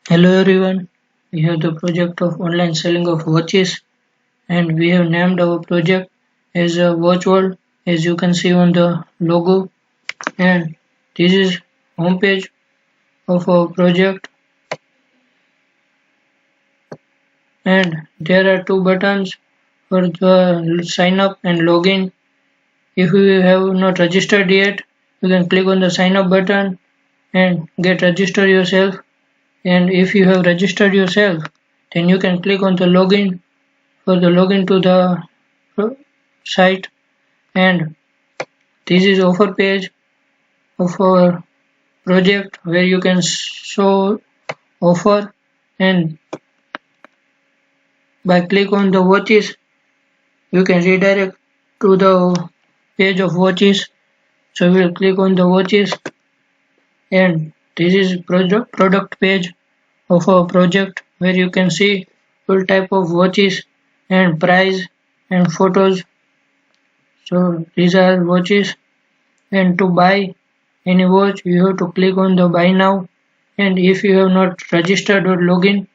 Hello everyone, we have the project of online selling of watches and we have named our project as a watch world as you can see on the logo, and this is homepage of our project, and there are two buttons for the sign up and login. If you have not registered yet, you can click on the sign up button and get registered yourself, and if you have registered yourself then you can click on the login for the login to the site, and this is offer page of our project where you can show offer, and by click on the watches you can redirect to the page of watches. So we'll click on the watches, and this is product page of our project where you can see all type of watches and price and photos. So these are watches, and to buy any watch you have to click on the buy now, and if you have not registered or login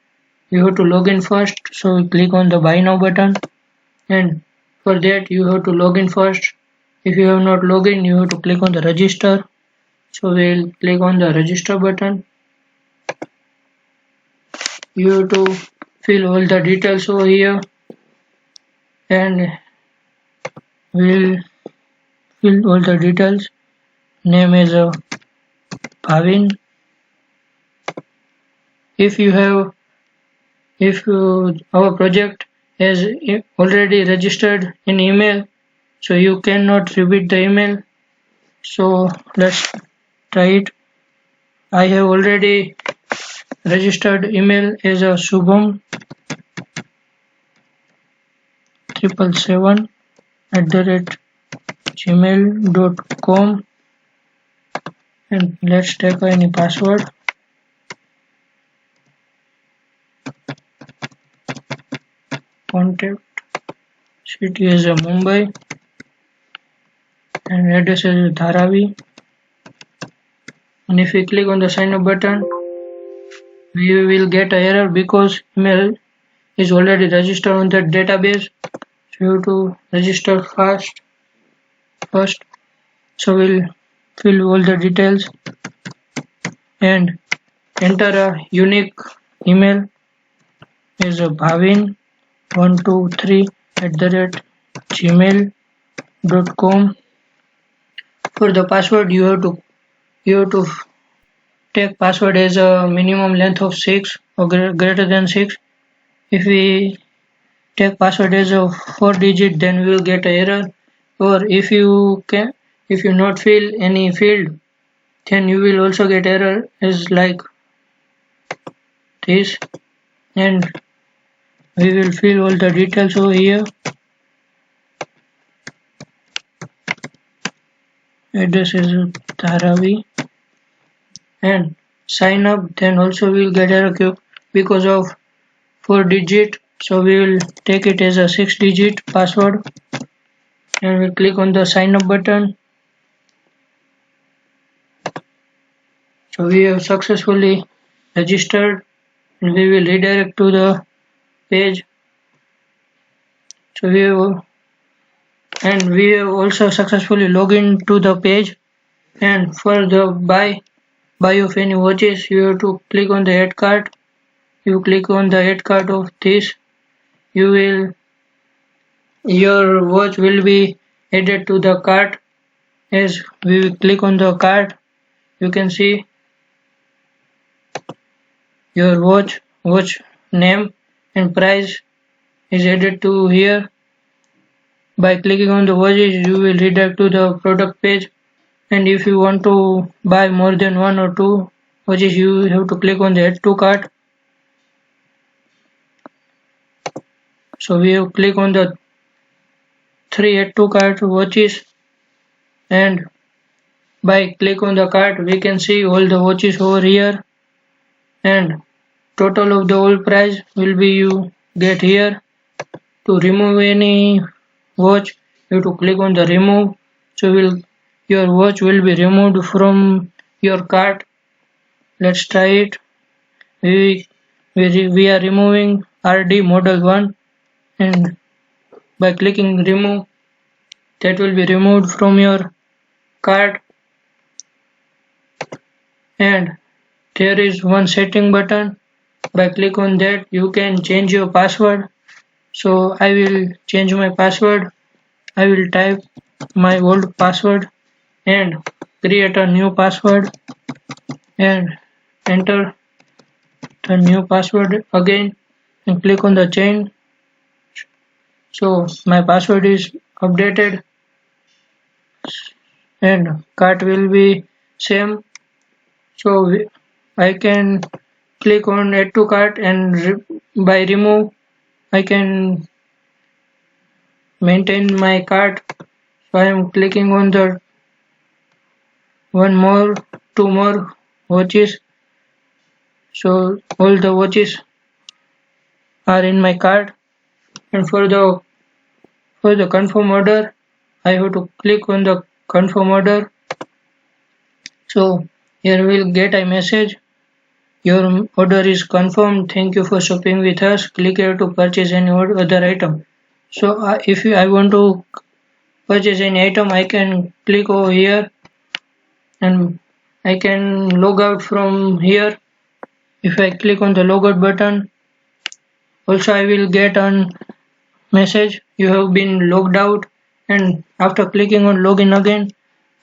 you have to login first, so we click on the buy now button, and for that you have to login first. If you have not login you have to click on the register, so we'll click on the register button. You have to fill all the details over here, and we'll fill all the details. Name is Bhavin. If you have if our project has already registered in email, so you cannot repeat the email, so let's try it. I have already registered email as a Shubham 777@gmail.com, and let's take any password. Contact city is Mumbai and address is Dharavi, and if we click on the sign up button we will get an error because email is already registered on the database, so you have to register first. So we'll fill all the details and enter a unique email is bhavin123@gmail.com. For the password you have to take password as a minimum length of 6 or greater than 6. If we take password as a 4 digit then we will get an error, or if you not fill any field then you will also get error as like this, and we will fill all the details over here. Address is Dharavi, and sign up then also we will get error because of 4 digit, so we will take it as a 6 digit password, and we click on the sign up button. So we have successfully registered, and we will redirect to the page. So we have also successfully logged into the page, and for the buy of any watches you have to click on the add cart. You click on the add cart of this, your watch will be added to the cart. As we click on the cart you can see your watch name and price is added to here. By clicking on the watches you will redirect to the product page, and if you want to buy more than one or two watches you have to click on the add to cart. So we have click on the 3 add to cart watches, and by click on the cart we can see all the watches over here, and total of the whole price will be you get here. To remove any watch you have to click on the remove, so your watch will be removed from your cart. Let's try it. we are removing RD model 1, and by clicking remove, that will be removed from your cart. And there is one setting button. By click on that, you can change your password. So I will change my password. I will type my old password and create a new password and enter the new password again and click on the change. So my password is updated and cart will be same. So I can click on add to cart, and by remove I can maintain my cart. So I am clicking on the one more, two more watches. So all the watches are in my cart, and for the confirm order, I have to click on the confirm order. So here we'll get a message. Your order is confirmed. Thank you for shopping with us. Click here to purchase any other item. So if I want to purchase any item, I can click over here and I can log out from here. If I click on the logout button, also I will get a message, you have been logged out, and after clicking on login again,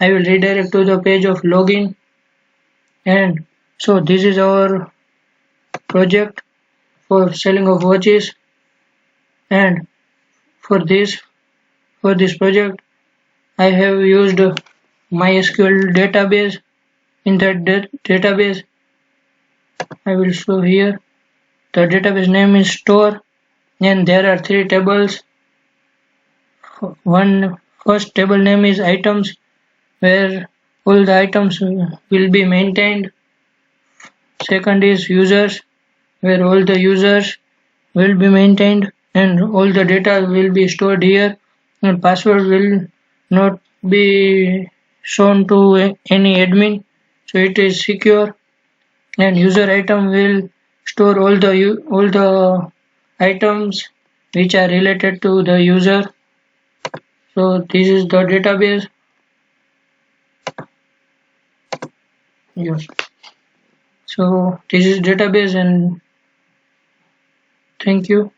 I will redirect to the page of login. And so this is our project for selling of watches, and for this project I have used MySQL database. In that database I will show here. The database name is store, and there are 3 tables. One first table name is items, where all the items will be maintained. Second is users, where all the users will be maintained and all the data will be stored here, and password will not be shown to any admin, so it is secure. And user item will store all the items which are related to the user. So this is the database. Yes. So this is database, and thank you.